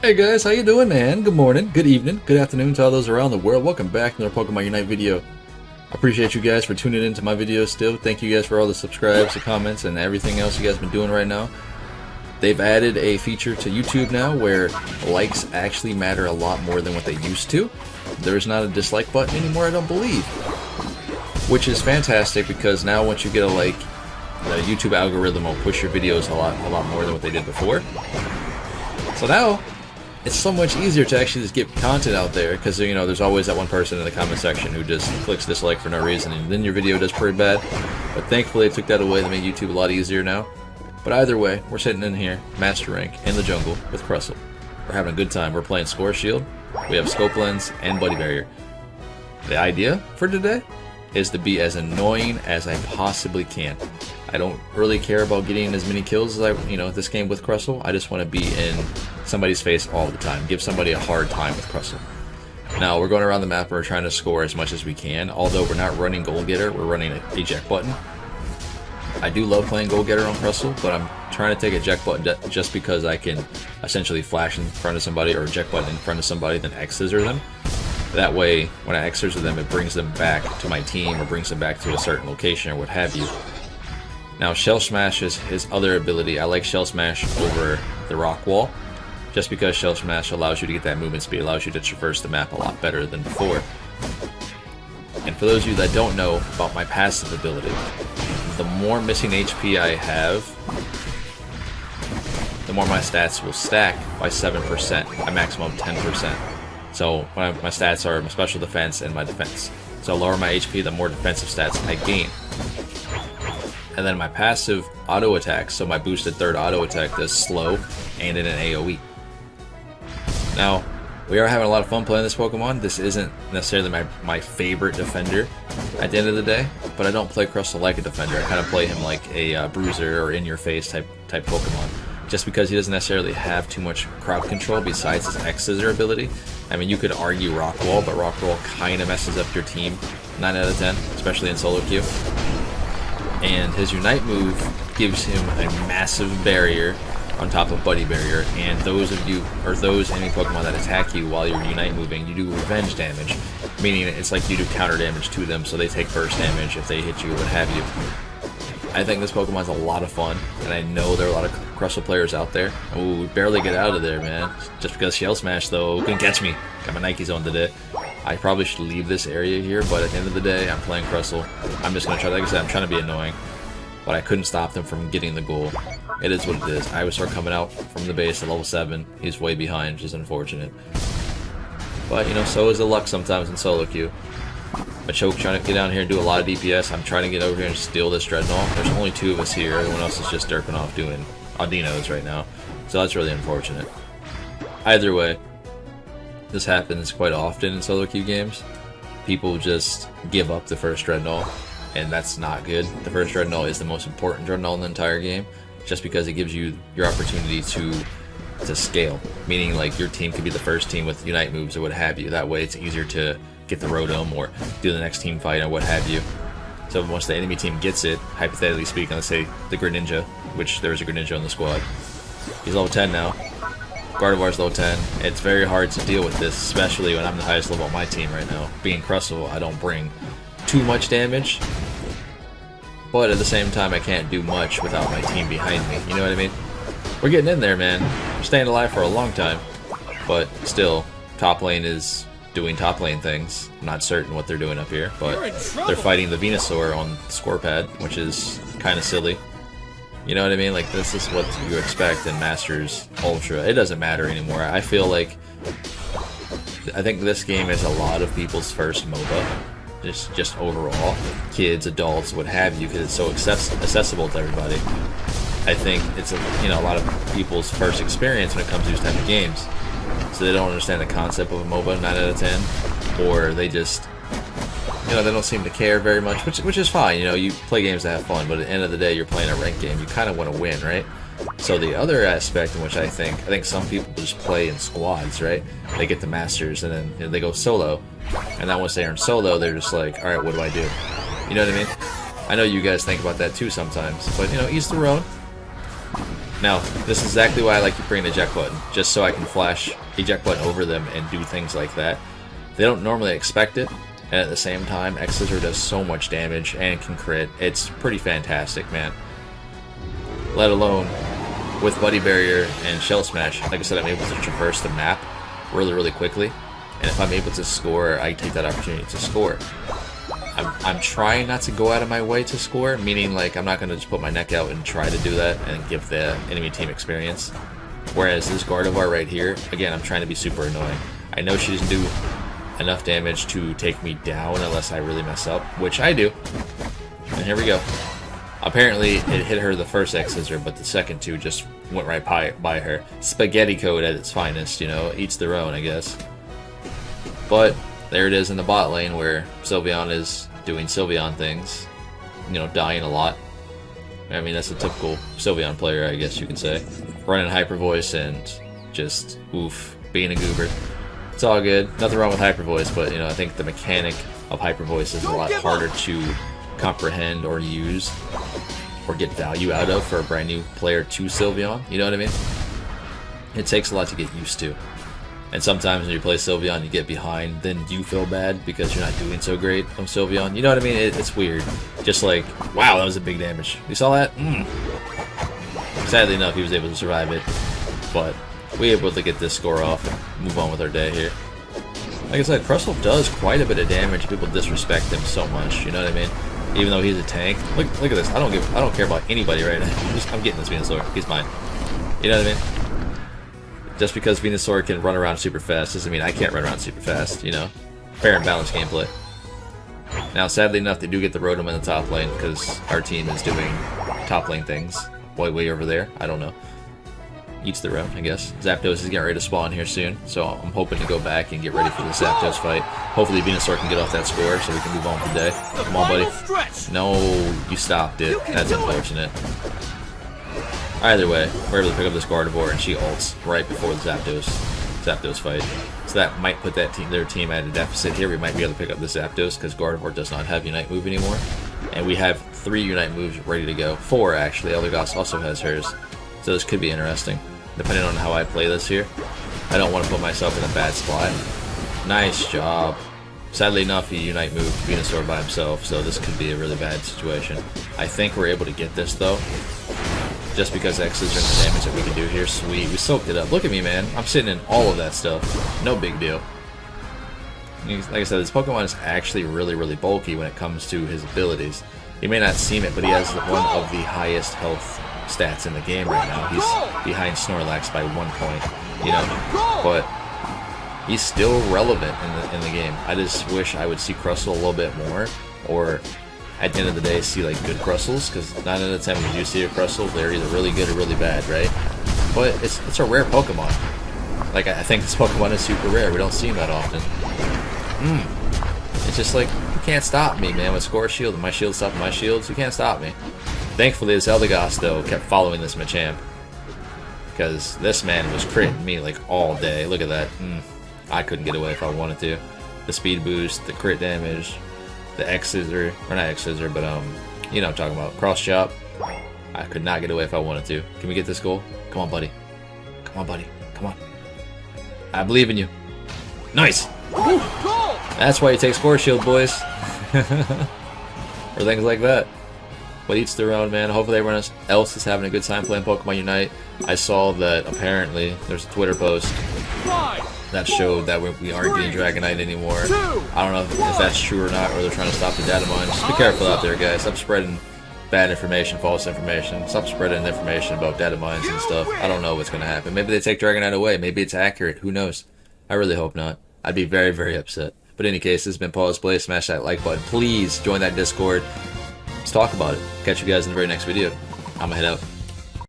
Hey guys, how you doing, man? Good morning, good evening, good afternoon to all those around the world. Welcome back to another Pokemon Unite video. I appreciate you guys for tuning into my videos still. Thank you guys for all the subscribes, the comments, and everything else you guys been doing right now. They've added a feature to YouTube now where likes actually matter a lot more than what they used to. There's not a dislike button anymore, I don't believe. Which is fantastic because now once you get a like, the YouTube algorithm will push your videos a lot more than what they did before. So now it's so much easier to actually just get content out there because, you know, there's always that one person in the comment section who just clicks dislike for no reason and then your video does pretty bad. But thankfully they took that away to make YouTube a lot easier now. But either way, we're sitting in here, Master Rank, in the jungle with Crustle. We're having a good time. We're playing Score Shield, we have Scope Lens, and Buddy Barrier. The idea for today is to be as annoying as I possibly can. I don't really care about getting as many kills as this game with Crustle. I just want to be in somebody's face all the time. Give somebody a hard time with Crustle. Now, we're going around the map and we're trying to score as much as we can. Although we're not running Goal Getter, we're running a eject button. I do love playing Goal Getter on Crustle, but I'm trying to take eject button just because I can essentially flash in front of somebody or eject button in front of somebody, then X-scissor them. That way, when I X-scissor them, it brings them back to my team or brings them back to a certain location or what have you. Now, Shell Smash is his other ability. I like Shell Smash over the Rock Wall, just because Shell Smash allows you to get that movement speed, allows you to traverse the map a lot better than before. And for those of you that don't know about my passive ability, the more missing HP I have, the more my stats will stack by 7%, a maximum of 10%. So my stats are my special defense and my defense. So lower my HP, the more defensive stats I gain. And then my passive auto attack, so my boosted third auto attack does slow and in an AoE. Now, we are having a lot of fun playing this Pokemon. This isn't necessarily my favorite defender at the end of the day, but I don't play Crustle like a defender. I kind of play him like a bruiser or in-your-face type Pokemon, just because he doesn't necessarily have too much crowd control besides his X-scissor ability. I mean, you could argue Rock Wall, but Rock Wall kind of messes up your team 9 out of 10, especially in solo queue. And his Unite move gives him a massive barrier on top of Buddy Barrier, and those enemy Pokemon that attack you while you're Unite moving, you do revenge damage, meaning it's like you do counter damage to them, so they take burst damage if they hit you, what have you. I think this Pokemon's a lot of fun, and I know there are a lot of Crustle players out there. Ooh, we barely get out of there, man. Just because Shell Smash, though, couldn't catch me. Got my Nike zone today. I probably should leave this area here, but at the end of the day, I'm playing Crustle. I'm just going to try, like I said, I'm trying to be annoying, but I couldn't stop them from getting the goal. It is what it is. I would start coming out from the base at level 7. He's way behind, which is unfortunate. But, you know, so is the luck sometimes in solo queue. Machoke trying to get down here and do a lot of DPS. I'm trying to get over here and steal this Dreadnought. There's only 2 of us here. Everyone else is just derping off doing Audinos right now. So that's really unfortunate. Either way, this happens quite often in solo queue games. People just give up the first Dreadnought, and that's not good. The first Dreadnought is the most important Dreadnought in the entire game, just because it gives you your opportunity to scale. Meaning, like, your team could be the first team with Unite moves or what have you. That way it's easier to get the Rotom or do the next team fight or what have you. So once the enemy team gets it, hypothetically speaking, let's say the Greninja, which there is a Greninja on the squad. He's level 10 now. Gardevoir's level 10. It's very hard to deal with this, especially when I'm the highest level on my team right now. Being Crustle, I don't bring too much damage, but at the same time, I can't do much without my team behind me. You know what I mean? We're getting in there, man. We're staying alive for a long time, but still, top lane is doing top lane things. I'm not certain what they're doing up here, but they're fighting the Venusaur on Scorepad, which is kind of silly. You know what I mean? Like, this is what you expect in Masters Ultra. It doesn't matter anymore. I feel like, I think this game is a lot of people's first MOBA. Just overall. Kids, adults, what have you, because it's so accessible to everybody. I think it's a lot of people's first experience when it comes to these type of games. So they don't understand the concept of a MOBA 9 out of 10, or they just, they don't seem to care very much, which is fine. You play games to have fun, but at the end of the day, you're playing a ranked game. You kind of want to win, right? So the other aspect in which I think some people just play in squads, right? They get the Masters and then they go solo, and then once they're in solo, they're just like, all right, what do I do? You know what I mean? I know you guys think about that too sometimes, but each their own. Now, this is exactly why I like to bring the eject button, just so I can flash eject button over them and do things like that. They don't normally expect it, and at the same time, X-Scissor does so much damage and can crit. It's pretty fantastic, man. Let alone with Buddy Barrier and Shell Smash, like I said, I'm able to traverse the map really quickly, and if I'm able to score, I take that opportunity to score. I'm trying not to go out of my way to score, meaning like I'm not going to just put my neck out and try to do that and give the enemy team experience. Whereas this Gardevoir right here, again, I'm trying to be super annoying. I know she doesn't do enough damage to take me down unless I really mess up, which I do. And here we go. Apparently it hit her the first X-Scissor, but the second two just went right by her. Spaghetti code at its finest, you know, eats their own, I guess. But there it is in the bot lane where Sylveon is doing Sylveon things, you know, dying a lot. I mean, that's a typical Sylveon player, I guess you can say. Running Hyper Voice and just, oof, being a goober. It's all good. Nothing wrong with Hyper Voice, but, you know, I think the mechanic of Hyper Voice is a lot harder to comprehend or use or get value out of for a brand new player to Sylveon. You know what I mean? It takes a lot to get used to. And sometimes when you play Sylveon, you get behind, then you feel bad because you're not doing so great on Sylveon. You know what I mean? It's weird. Just like, wow, that was a big damage. You saw that? Sadly enough, he was able to survive it. But we were able to get this score off and move on with our day here. Like I said, Crustle does quite a bit of damage. People disrespect him so much. You know what I mean? Even though he's a tank. Look at this. I don't care about anybody right now. I'm getting this Venusaur. He's mine. You know what I mean? Just because Venusaur can run around super fast doesn't mean I can't run around super fast, you know? Fair and balanced gameplay. Now, sadly enough, they do get the Rotom in the top lane because our team is doing top lane things. Way over there. I don't know. Eats their own, I guess. Zapdos is getting ready to spawn here soon, so I'm hoping to go back and get ready for the Zapdos fight. Hopefully Venusaur can get off that score so we can move on with the day. Come on, buddy. No, you stopped it. That's unfortunate. Either way, we're able to pick up this Gardevoir, and she ults right before the Zapdos fight. So that might put their team at a deficit here. We might be able to pick up this Zapdos because Gardevoir does not have Unite move anymore. And we have 3 Unite moves ready to go. 4 actually. Eldegoss also has hers. So this could be interesting, depending on how I play this here. I don't want to put myself in a bad spot. Nice job. Sadly enough, he Unite moved Venusaur by himself, so this could be a really bad situation. I think we're able to get this though. Just because X-Scissor and the damage that we can do here. Sweet. We soaked it up. Look at me, man. I'm sitting in all of that stuff. No big deal. Like I said, this Pokemon is actually really bulky when it comes to his abilities. You may not seem it, but he has one of the highest health stats in the game right now. He's behind Snorlax by 1 point, you know. But he's still relevant in the game. I just wish I would see Crustle a little bit more, or at the end of the day, see like good Crustles, because 9 out of 10 when you do see a Crustle, they're either really good or really bad, right? But it's a rare Pokemon. Like, I think this Pokemon is super rare. We don't see him that often. It's just like, you can't stop me, man, with Score Shield. My shield stopping my shields. You can't stop me. Thankfully, this Eldegoss, though, kept following this Machamp. Because this man was critting me, like, all day. Look at that. I couldn't get away if I wanted to. The speed boost, the crit damage, the X-Scissor, or not X-Scissor, but, you know what I'm talking about. Cross chop. I could not get away if I wanted to. Can we get this goal? Come on, buddy. Come on, buddy. Come on. I believe in you. Nice! Woo. That's why you take Score Shield, boys. Or things like that. But each their own, man. Hopefully everyone else is having a good time playing Pokemon Unite. I saw that apparently there's a Twitter post that showed that we aren't getting Dragonite anymore. I don't know if that's true or not, or they're trying to stop the data mine. Just be careful out there, guys. Stop spreading bad information, false information. Stop spreading information about data mines and stuff. I don't know what's going to happen. Maybe they take Dragonite away. Maybe it's accurate. Who knows? I really hope not. I'd be very upset. But in any case, this has been Pawse Play. Smash that like button. Please join that Discord. Let's talk about it. Catch you guys in the very next video. I'm gonna head out.